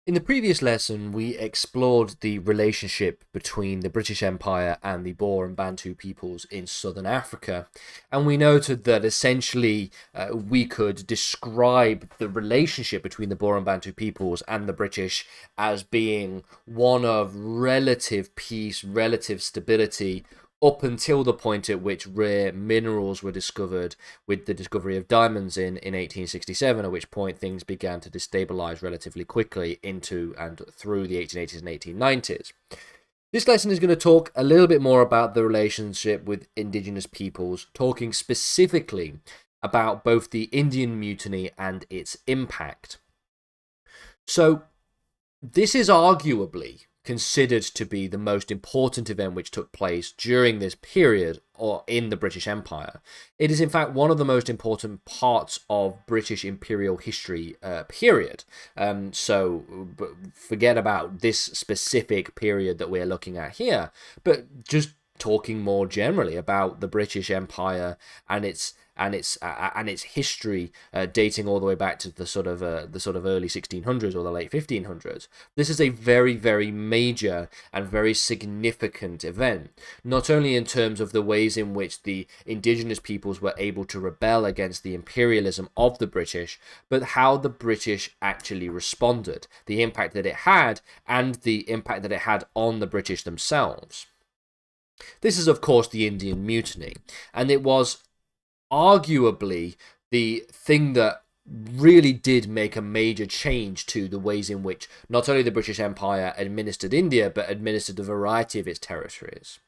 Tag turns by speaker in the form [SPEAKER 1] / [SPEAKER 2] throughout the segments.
[SPEAKER 1] In the previous lesson, we explored the relationship between the British Empire and the Boer and Bantu peoples in southern Africa, and we noted that essentially we could describe the relationship between the Boer and Bantu peoples and the British as being one of relative peace, relative stability, up until the point at which rare minerals were discovered with the discovery of diamonds in 1867, at which point things began to destabilize relatively quickly into and through the 1880s and 1890s. This lesson is going to talk a little bit more about the relationship with indigenous peoples, talking specifically about both the Indian Mutiny and its impact. So, this is arguably considered to be the most important event which took place during this period or in the British Empire. It is in fact one of the most important parts of British imperial history period. So forget about this specific period that we're looking at here, but just talking more generally about the British Empire and its history, dating all the way back to the sort of early 1600s or the late 1500s. This is a very, very major and very significant event, not only in terms of the ways in which the indigenous peoples were able to rebel against the imperialism of the British, but how the British actually responded, the impact that it had, and the impact that it had on the British themselves. This is, of course, the Indian Mutiny, and it was arguably the thing that really did make a major change to the ways in which not only the British Empire administered India, but administered a variety of its territories.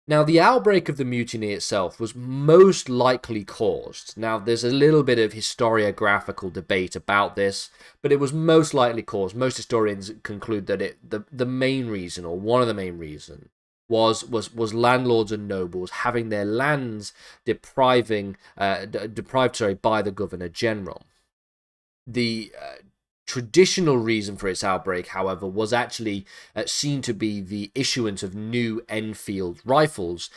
[SPEAKER 1] Now, the outbreak of the mutiny itself was most likely caused. Now, there's a little bit of historiographical debate about this, but it was most likely caused. Most historians conclude that the main reason, or one of the main reasons, was landlords and nobles having their lands deprived by the governor general. The traditional reason for its outbreak, however, was actually seen to be the issuance of new Enfield rifles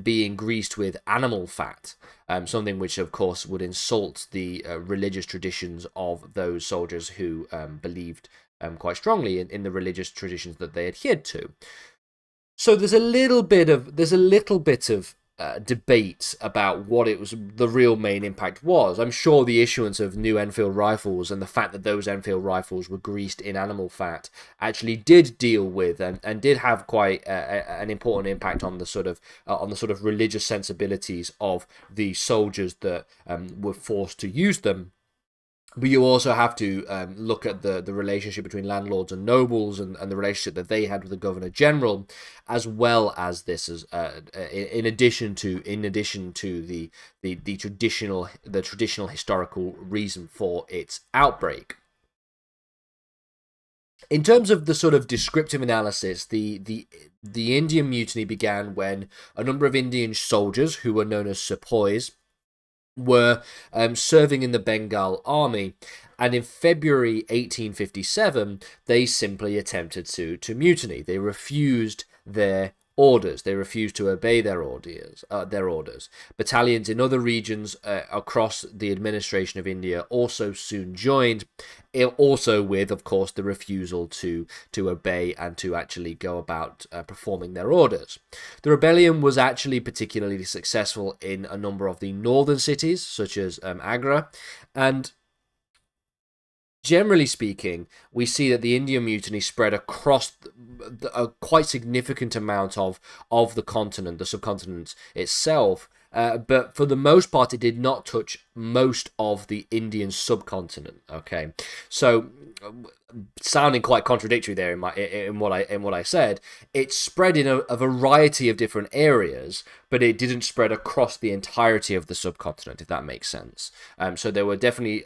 [SPEAKER 1] being greased with animal fat, something which, of course, would insult the religious traditions of those soldiers who believed quite strongly in the religious traditions that they adhered to. So there's a little bit of debate about what it was the real main impact was. I'm sure the issuance of new Enfield rifles and the fact that those Enfield rifles were greased in animal fat actually did deal with and did have quite an important impact on the sort of religious sensibilities of the soldiers that were forced to use them. But you also have to look at the relationship between landlords and nobles and the relationship that they had with the governor general, as well as this as in addition to the traditional historical reason for its outbreak. In terms of the sort of descriptive analysis, the Indian Mutiny began when a number of Indian soldiers who were known as sepoys were serving in the Bengal army, and in February 1857 they simply attempted to mutiny. They refused their orders. They refused to obey their orders. Battalions in other regions across the administration of India also soon joined, also with, of course, the refusal to obey and to actually go about performing their orders. The rebellion was actually particularly successful in a number of the northern cities, such as Agra, and generally speaking, we see that the Indian Mutiny spread across a quite significant amount of the continent, the subcontinent itself, but for the most part, it did not touch most of the Indian subcontinent. Okay, so sounding quite contradictory there in what I said, it spread in a variety of different areas, but it didn't spread across the entirety of the subcontinent, if that makes sense. So there were definitely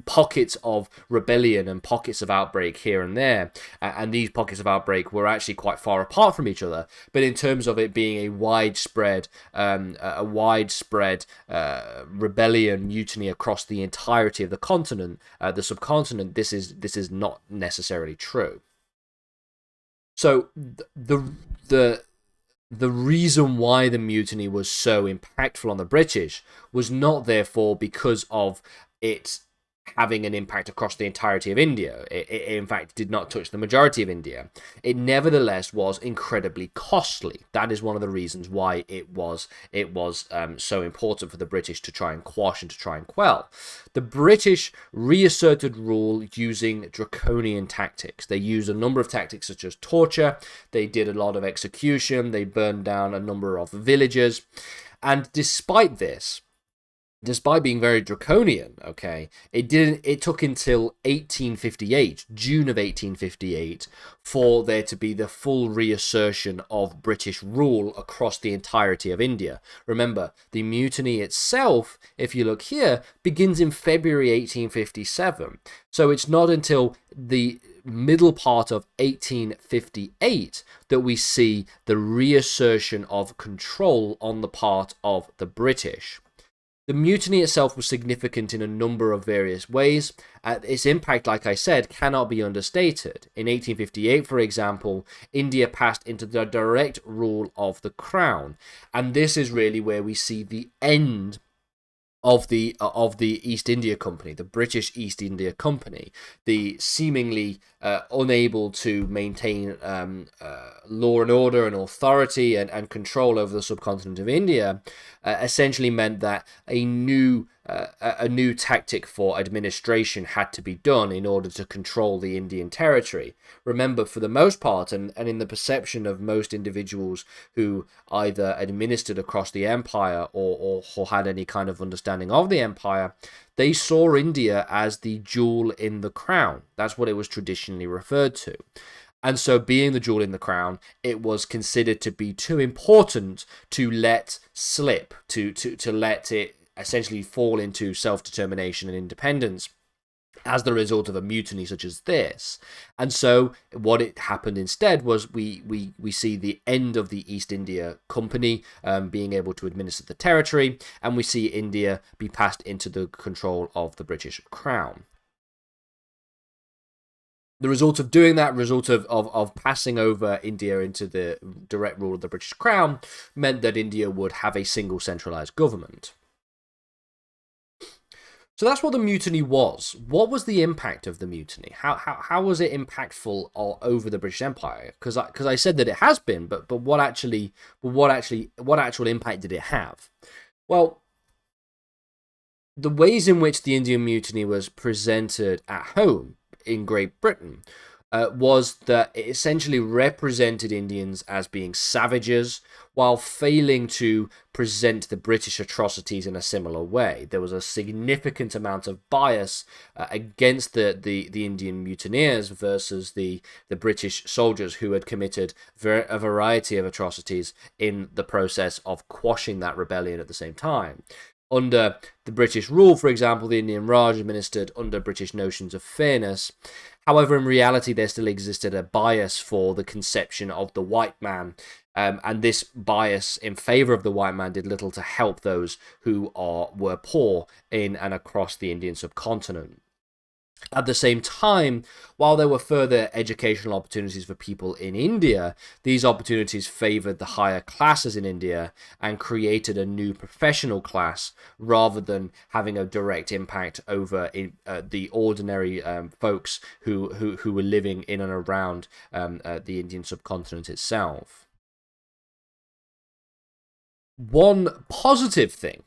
[SPEAKER 1] pockets of rebellion and pockets of outbreak here and there, and these pockets of outbreak were actually quite far apart from each other. But in terms of it being a widespread rebellion, mutiny across the entirety of the continent, the subcontinent, this is not necessarily true. So the reason why the mutiny was so impactful on the British was not therefore because of its having an impact across the entirety of India. It in fact did not touch the majority of India. It nevertheless was incredibly costly. That is one of the reasons why it was so important for the British to try and quash and to try and quell. The British reasserted rule using draconian tactics. They used a number of tactics such as torture. They did a lot of execution. They burned down a number of villages. And despite this, despite being very draconian, okay, it took until 1858, June of 1858, for there to be the full reassertion of British rule across the entirety of India. Remember, the mutiny itself, if you look here, begins in February 1857. So it's not until the middle part of 1858 that we see the reassertion of control on the part of the British. The mutiny itself was significant in a number of various ways. Its impact, like I said, cannot be understated. In 1858, for example, India passed into the direct rule of the crown, and this is really where we see the end of the East India Company, the British East India Company, the seemingly unable to maintain law and order and authority and control over the subcontinent of India, essentially meant that a new tactic for administration had to be done in order to control the Indian territory. Remember, for the most part, and in the perception of most individuals who either administered across the empire or had any kind of understanding of the empire, they saw India as the jewel in the crown. That's what it was traditionally referred to. And so, being the jewel in the crown, it was considered to be too important to let slip, to let it essentially fall into self-determination and independence as the result of a mutiny such as this. And so what it happened instead was we see the end of the East India Company being able to administer the territory, and we see India be passed into the control of the British Crown. The result of doing that, of passing over India into the direct rule of the British Crown, meant that India would have a single centralized government. So that's what the mutiny was. What was the impact of the mutiny? How was it impactful over the British Empire? Because I said that it has been, but what actual impact did it have? Well, the ways in which the Indian Mutiny was presented at home in Great Britain was that it essentially represented Indians as being savages while failing to present the British atrocities in a similar way. There was a significant amount of bias against the Indian mutineers versus the British soldiers who had committed a variety of atrocities in the process of quashing that rebellion at the same time. Under the British rule, for example, the Indian Raj administered under British notions of fairness. However, in reality, there still existed a bias for the conception of the white man, and this bias in favor of the white man did little to help those who were poor in and across the Indian subcontinent. At the same time, while there were further educational opportunities for people in India, these opportunities favored the higher classes in India and created a new professional class rather than having a direct impact over the ordinary folks who were living in and around the Indian subcontinent itself. One positive thing,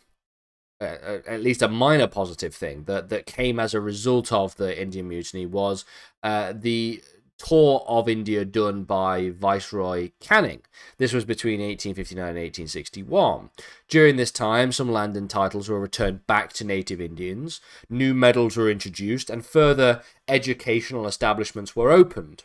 [SPEAKER 1] at least a minor positive thing that came as a result of the Indian Mutiny was the tour of India done by Viceroy Canning. This was between 1859 and 1861. During this time, some land and titles were returned back to native Indians, new medals were introduced, and further educational establishments were opened.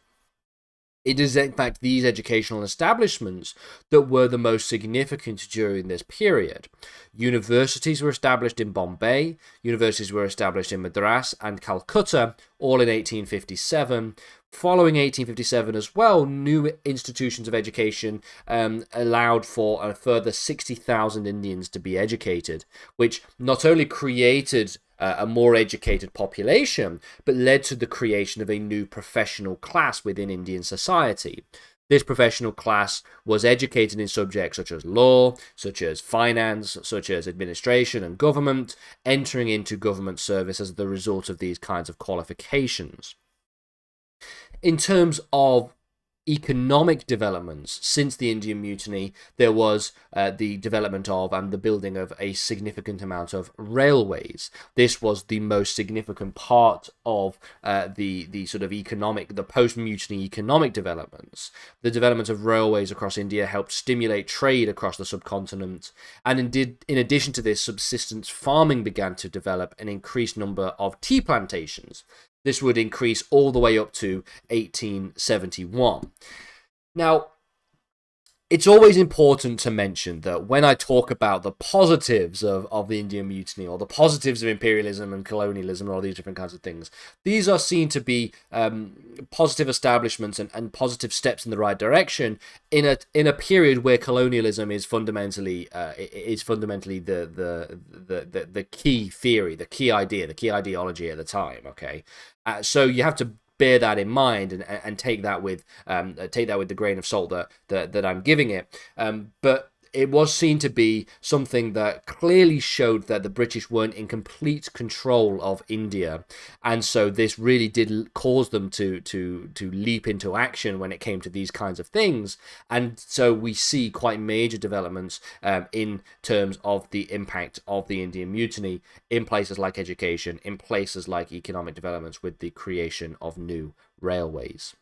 [SPEAKER 1] It is, in fact, these educational establishments that were the most significant during this period. Universities were established in Bombay, universities were established in Madras and Calcutta, all in 1857. Following 1857 as well, new institutions of education allowed for a further 60,000 Indians to be educated, which not only created a more educated population, but led to the creation of a new professional class within Indian society. This professional class was educated in subjects such as law, such as finance, such as administration and government, entering into government service as the result of these kinds of qualifications. In terms of economic developments since the Indian Mutiny, there was the development of and the building of a significant amount of railways. This was the most significant part of the sort of the post-mutiny economic developments. The development of railways across India helped stimulate trade across the subcontinent, and in addition to this, subsistence farming began to develop an increased number of tea plantations. This would increase all the way up to 1871. Now, it's always important to mention that when I talk about the positives of the Indian Mutiny, or the positives of imperialism and colonialism, and all these different kinds of things, these are seen to be positive establishments and positive steps in the right direction in a period where colonialism is fundamentally the key theory, the key idea, the key ideology at the time. Okay, so you have to bear that in mind and take that with the grain of salt that I'm giving it. But it was seen to be something that clearly showed that the British weren't in complete control of India, and so this really did cause them to leap into action when it came to these kinds of things. And so we see quite major developments in terms of the impact of the Indian Mutiny in places like education, in places like economic developments, with the creation of new railways.